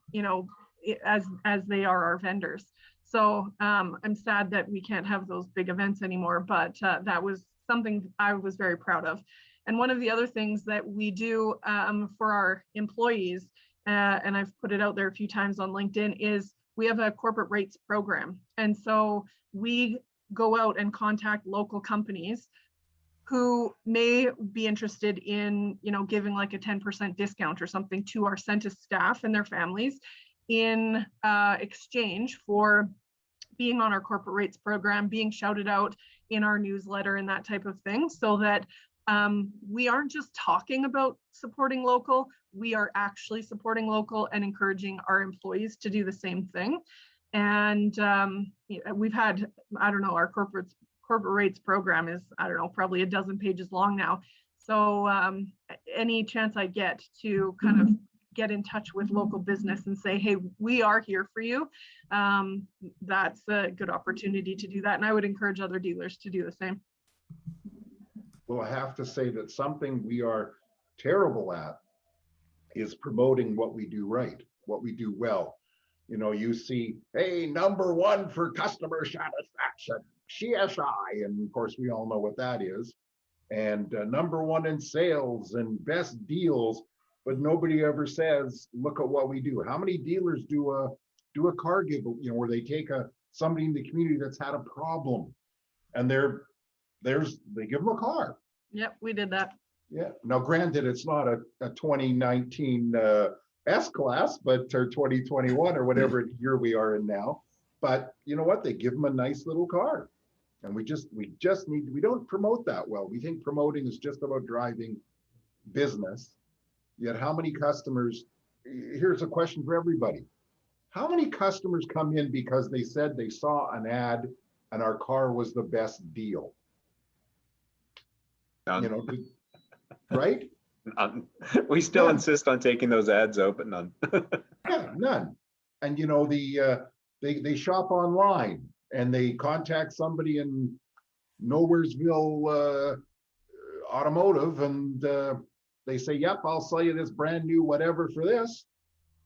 as they are our vendors. So I'm sad that we can't have those big events anymore, but that was something I was very proud of. And one of the other things that we do for our employees, and I've put it out there a few times on LinkedIn, is we have a corporate rates program. And so we go out and contact local companies who may be interested in, giving like a 10% discount or something to our Centus staff and their families in exchange for being on our corporate rates program, being shouted out in our newsletter and that type of thing, so that we aren't just talking about supporting local, we are actually supporting local and encouraging our employees to do the same thing. And we've had, our corporate rates program is, probably a dozen pages long now. So any chance I get to kind of get in touch with local business and say, hey, we are here for you, that's a good opportunity to do that. And I would encourage other dealers to do the same. Well, I have to say that something we are terrible at is promoting what we do right, what we do well. You see, hey, #1 for customer satisfaction, CSI, and of course we all know what that is, and #1 in sales and best deals, but nobody ever says, look at what we do. How many dealers do a car give, where they take somebody in the community that's had a problem, and they give them a car. Yep, we did that. Yeah. Now, granted, it's not a 2019 S-Class, but or 2021 or whatever year we are in now. But you know what? They give them a nice little car. And we just need, we don't promote that well. We think promoting is just about driving business. Yet how many customers, here's a question for everybody. How many customers come in because they said they saw an ad and our car was the best deal? None. You know, right? None. We still insist on taking those ads out, but none. Yeah, none. And you know, they shop online and they contact somebody in Nowheresville Automotive, and they say, "Yep, I'll sell you this brand new whatever for this,"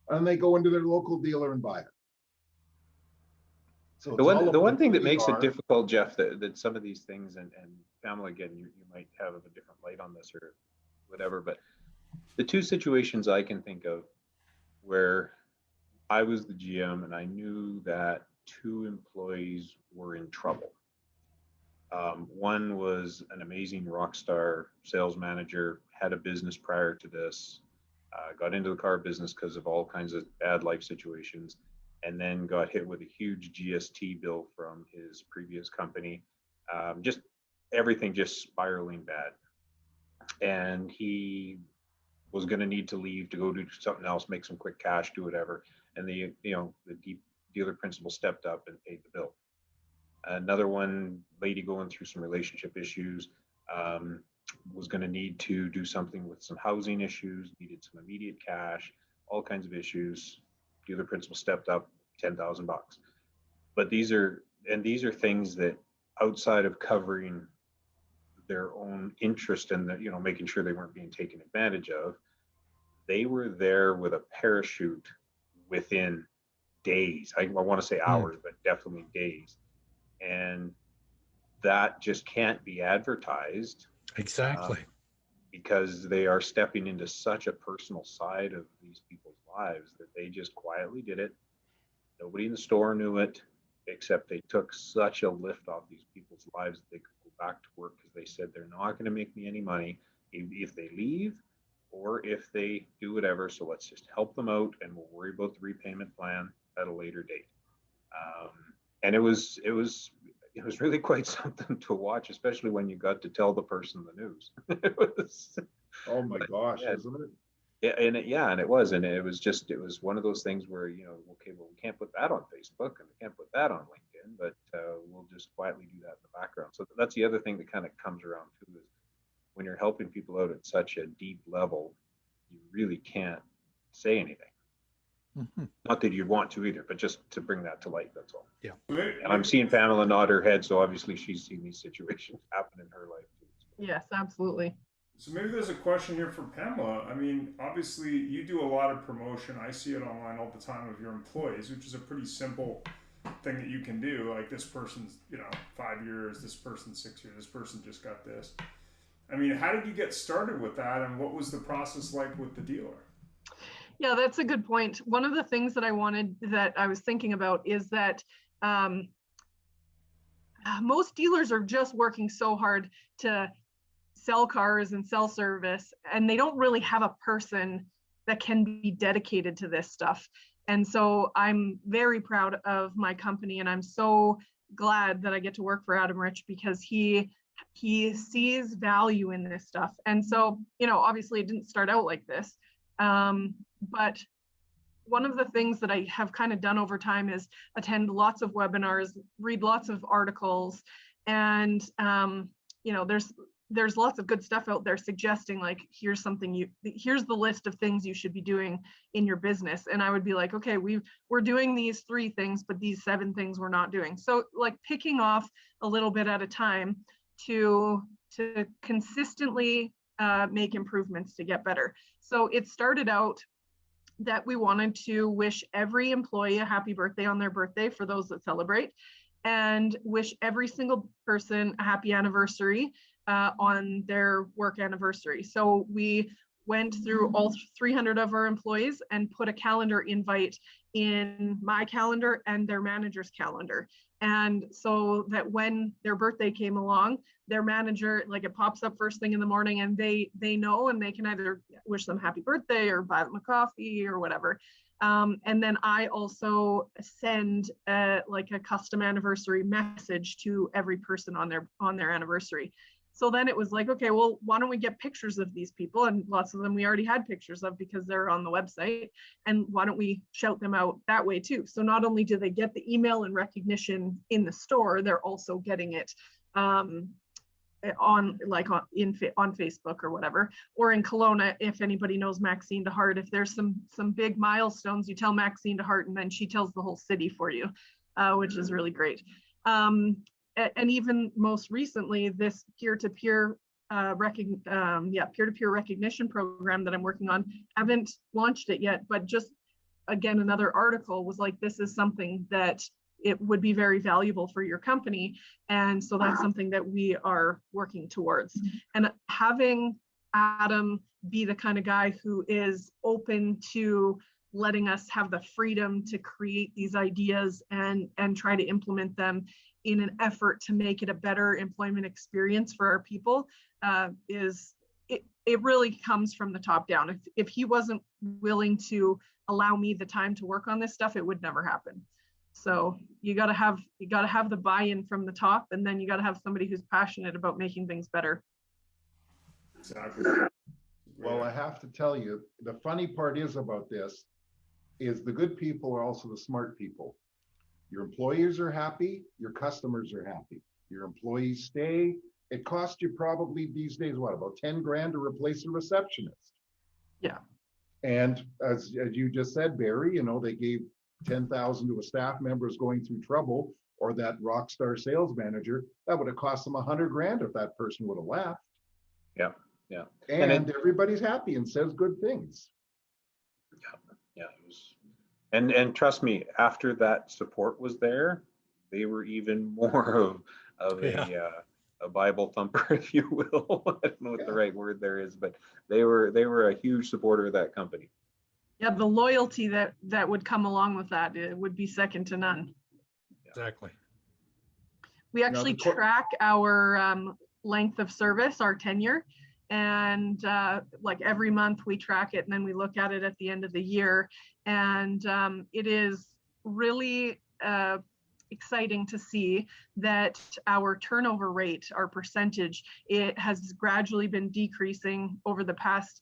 and they go into their local dealer and buy it. So the one thing that makes it difficult, Jeff, that some of these things, and Pamela, again, you might have a different light on this or whatever, but the two situations I can think of where I was the GM and I knew that two employees were in trouble. One was an amazing rock star sales manager, had a business prior to this, got into the car business because of all kinds of bad life situations, and then got hit with a huge GST bill from his previous company. Just everything just spiraling bad. And he was going to need to leave to go do something else, make some quick cash, do whatever. And the dealer principal stepped up and paid the bill. Another one, lady going through some relationship issues, was going to need to do something with some housing issues, needed some immediate cash, all kinds of issues. Dealer principal stepped up, $10,000. But these are things that, outside of covering their own interest in the, making sure they weren't being taken advantage of, they were there with a parachute within days. I want to say hours, but definitely days. And that just can't be advertised. Exactly. Because they are stepping into such a personal side of these people's lives that they just quietly did it. Nobody in the store knew it, except they took such a lift off these people's lives that they could go back to work, because they said they're not going to make me any money if they leave or if they do whatever. So let's just help them out and we'll worry about the repayment plan at a later date. And it was really quite something to watch, especially when you got to tell the person the news. It was, oh my gosh, isn't it? Yeah, and it was one of those things where, okay, well, we can't put that on Facebook and we can't put that on LinkedIn, but we'll just quietly do that in the background. So that's the other thing that kind of comes around too, is when you're helping people out at such a deep level, you really can't say anything. Mm-hmm. Not that you'd want to either, but just to bring that to light, that's all. Yeah. And I'm seeing Pamela nod her head, so obviously she's seen these situations happen in her life too. Yes, absolutely. So maybe there's a question here for Pamela. I mean, obviously you do a lot of promotion. I see it online all the time of your employees, which is a pretty simple thing that you can do. Like, this person's, 5 years, this person's 6 years, this person just got this. I mean, how did you get started with that, and what was the process like with the dealer? Yeah, that's a good point. One of the things that I was thinking about is that most dealers are just working so hard to sell cars and sell service, and they don't really have a person that can be dedicated to this stuff. And so I'm very proud of my company, and I'm so glad that I get to work for Adam Rich, because he sees value in this stuff. And so, obviously it didn't start out like this. But one of the things that I have kind of done over time is attend lots of webinars, read lots of articles, and there's lots of good stuff out there suggesting, like, here's the list of things you should be doing in your business. And I would be like, okay, we're doing these 3 things, but these 7 things we're not doing. So, like, picking off a little bit at a time to consistently make improvements to get better. So it started out that we wanted to wish every employee a happy birthday on their birthday, for those that celebrate, and wish every single person a happy anniversary on their work anniversary. So we went through all 300 of our employees and put a calendar invite in my calendar and their manager's calendar. And so that when their birthday came along, their manager, like it pops up first thing in the morning, and they know, and they can either wish them happy birthday or buy them a coffee or whatever. And then I also send like a custom anniversary message to every person on their anniversary. So then it was like, okay, well, why don't we get pictures of these people? And lots of them we already had pictures of because they're on the website. And why don't we shout them out that way too? So not only do they get the email and recognition in the store, they're also getting it on Facebook or whatever. Or in Kelowna, if anybody knows Maxine DeHart, if there's some big milestones, you tell Maxine DeHart, and then she tells the whole city for you, which is really great. And even most recently, this peer-to-peer peer-to-peer recognition program that I'm working on, haven't launched it yet, but just again, another article was like, this is something that it would be very valuable for your company. And so that's something that we are working towards. And having Adam be the kind of guy who is open to letting us have the freedom to create these ideas and try to implement them in an effort to make it a better employment experience for our people it really comes from the top down. If he wasn't willing to allow me the time to work on this stuff, it would never happen. So you got to have the buy-in from the top, and then you got to have somebody who's passionate about making things better. Exactly. Well, I have to tell you, the funny part is about this is the good people are also the smart people. Your employees are happy, your customers are happy. Your employees stay. It costs you probably these days, what, about 10 grand to replace a receptionist? Yeah. And as you just said, Barry, they gave 10,000 to a staff member who's going through trouble, or that rock star sales manager, that would have cost them 100 grand if that person would have left. Yeah. Yeah. And everybody's happy and says good things. Yeah. It was, and trust me, after that support was there, they were even more of a Bible thumper, if you will. I don't know what the right word there is, but they were a huge supporter of that company. Yeah, the loyalty that would come along with that, it would be second to none. Exactly. We actually track our length of service, our tenure, and like every month we track it, and then we look at it at the end of the year. And it is really exciting to see that our turnover rate, our percentage, it has gradually been decreasing over the past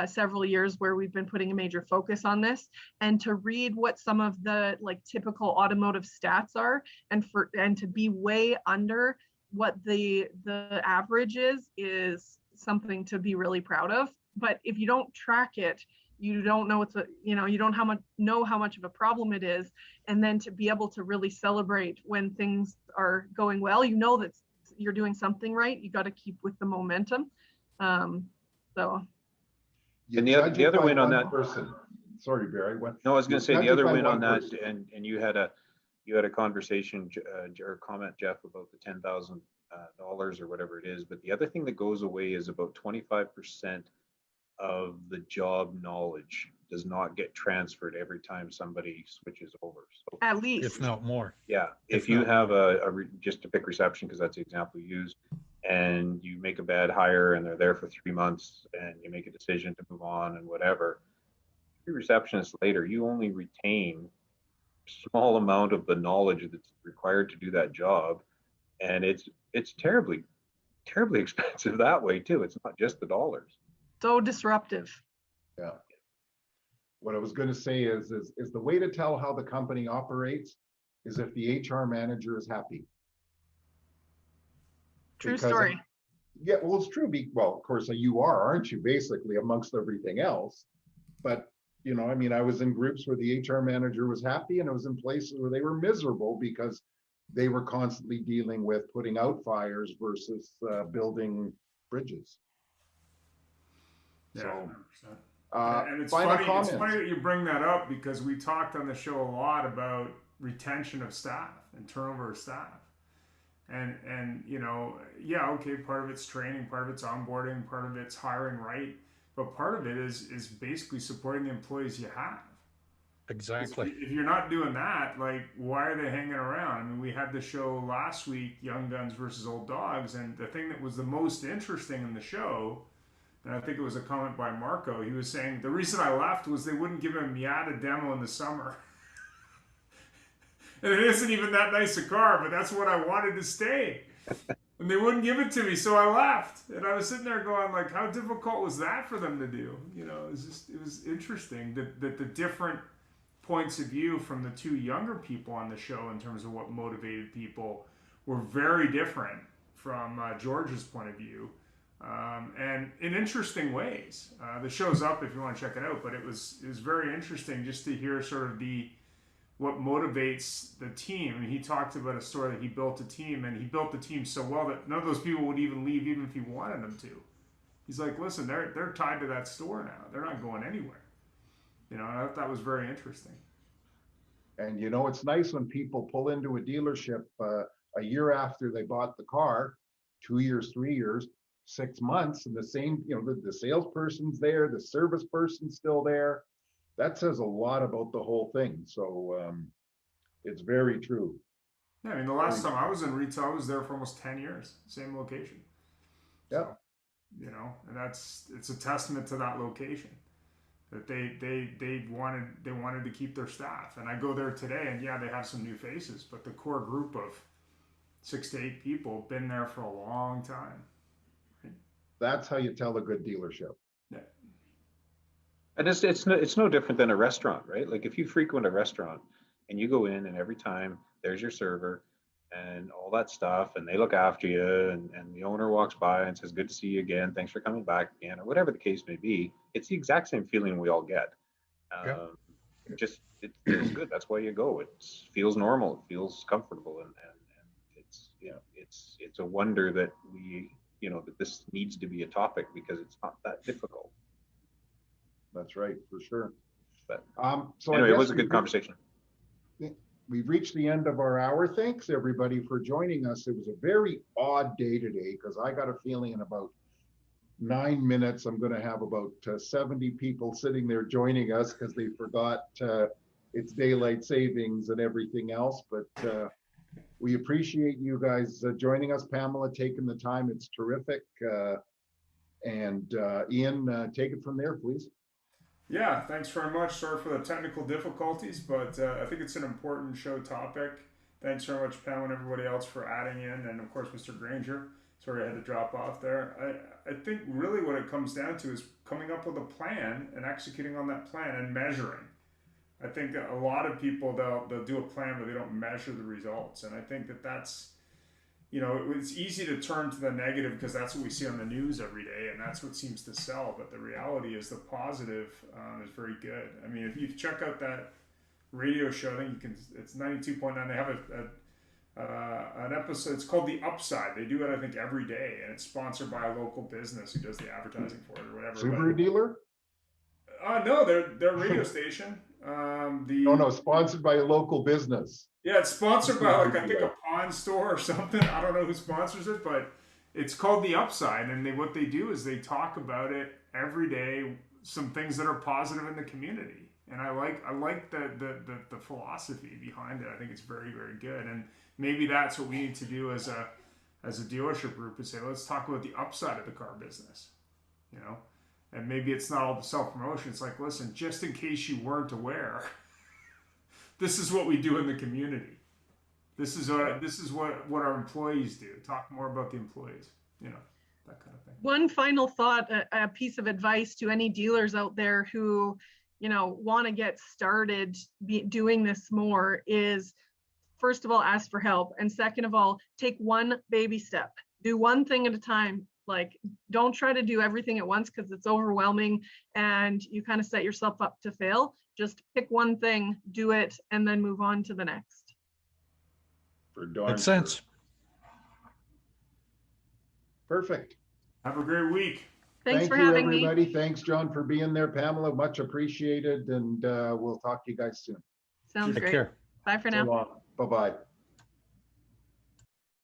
several years, where we've been putting a major focus on this. And to read what some of the like typical automotive stats are, and to be way under what the average is something to be really proud of. But if you don't track it, you don't know you don't know how much of a problem it is. And then to be able to really celebrate when things are going well, that you're doing something right. You got to keep with the momentum. So. And the other win on that person. Sorry, Barry. No, I was going to say the other win on that, and you had a conversation or comment, Jeff, about the $10,000 or whatever it is. But the other thing that goes away is about 25% of the job knowledge does not get transferred every time somebody switches over. So, at least, if not more. Yeah, if you have just to pick reception, because that's the example you used, and you make a bad hire and they're there for 3 months and you make a decision to move on and whatever, 3 receptionists later, you only retain a small amount of the knowledge that's required to do that job. And it's terribly, terribly expensive that way too. It's not just the dollars. So disruptive. Yeah. What I was going to say is the way to tell how the company operates is if the HR manager is happy. True story. Yeah, well, it's true. Well, of course, you are, aren't you, basically, amongst everything else. But, I was in groups where the HR manager was happy, and I was in places where they were miserable because they were constantly dealing with putting out fires versus building bridges. Yeah, so, 100%. And it's funny that you bring that up, because we talked on the show a lot about retention of staff and turnover of staff. And okay, part of it's training, part of it's onboarding, part of it's hiring right. but part of it is basically supporting the employees you have. Exactly. If you're not doing that, like, why are they hanging around? I mean, we had the show last week, Young Guns versus Old Dogs, and the thing that was the most interesting in the show, and I think it was a comment by Marco, he was saying the reason I left was they wouldn't give him a Miata demo in the summer. And it isn't even that nice a car, but that's what I wanted to stay. And they wouldn't give it to me, so I left. And I was sitting there going, like, how difficult was that for them to do? You know, it was interesting that the different points of view from the two younger people on the show in terms of what motivated people were very different from George's point of view, and in interesting ways. The show's up if you want to check it out, but it was very interesting just to hear sort of what motivates the team. I mean, he talked about a story that he built a team, and he built the team so well that none of those people would even leave even if he wanted them to. He's like, listen, they're tied to that store now. They're not going anywhere. You know, and I thought that was very interesting. And you know, it's nice when people pull into a dealership a year after they bought the car, 2 years, 3 years, 6 months, and the same, you know, the salesperson's there, the service person's still there. That says a lot about the whole thing. So it's very true. Yeah, I mean, the last time I was in retail, I was there for almost 10 years, same location. Yeah. So, you know, and it's a testament to that location. That they wanted to keep their staff, and I go there today, and yeah, they have some new faces, but the core group of 6 to 8 people have been there for a long time. Right? That's how you tell a good dealership. Yeah. And it's no different than a restaurant, right? Like if you frequent a restaurant and you go in and every time there's your server and all that stuff, and they look after you, and the owner walks by and says, good to see you again, thanks for coming back again, or whatever the case may be, it's the exact same feeling we all get. It feels good. That's why you go. It feels normal. It feels comfortable, and it's, you know, it's a wonder that that this needs to be a topic, because it's not that difficult. That's right, for sure. But so anyway, it was a good conversation. We've reached the end of our hour. Thanks everybody for joining us. It was a very odd day today, because I got a feeling in about 9 minutes I'm going to have about 70 people sitting there joining us because they forgot it's daylight savings and everything else. But we appreciate you guys joining us. Pamela taking the time. It's terrific. And Ian, take it from there, please. Yeah, thanks very much. Sorry for the technical difficulties, but I think it's an important show topic. Thanks very much, Pam, and everybody else for adding in, and of course, Mr. Granger. Sorry I had to drop off there. I think really what it comes down to is coming up with a plan and executing on that plan and measuring. I think a lot of people, they'll do a plan, but they don't measure the results. And I think that's, you know, it's easy to turn to the negative because that's what we see on the news every day, and that's what seems to sell. But the reality is the positive is very good. I mean, if you check out that radio show, I think you can. It's 92.9. They have an episode. It's called The Upside. They do it, I think, every day, and it's sponsored by a local business who does the advertising for it or whatever. Subaru dealer? No, they're a radio station. No, sponsored by a local business. Yeah, it's sponsored by, like, I think a pawn store or something. I don't know who sponsors it, but it's called The Upside. And what they do is they talk about it every day, some things that are positive in the community. And I like the philosophy behind it. I think it's very, very good. And maybe that's what we need to do as a dealership group, is say, let's talk about the upside of the car business, you know? And maybe it's not all the self-promotion. It's like, listen, just in case you weren't aware, this is what we do in the community. This is what our employees do. Talk more about the employees, you know, that kind of thing. One final thought, a piece of advice to any dealers out there who, you know, want to get started doing this more is, first of all, ask for help. And second of all, take one baby step. Do one thing at a time. Like, don't try to do everything at once because it's overwhelming and you kind of set yourself up to fail. Just pick one thing, do it, and then move on to the next. For darn Makes sense. Perfect. Have a great week. Thanks for having me. Thank you, everybody. Thanks, John, for being there. Pamela, much appreciated. And we'll talk to you guys soon. Sounds Take great. care. Bye for now. So long. Bye-bye.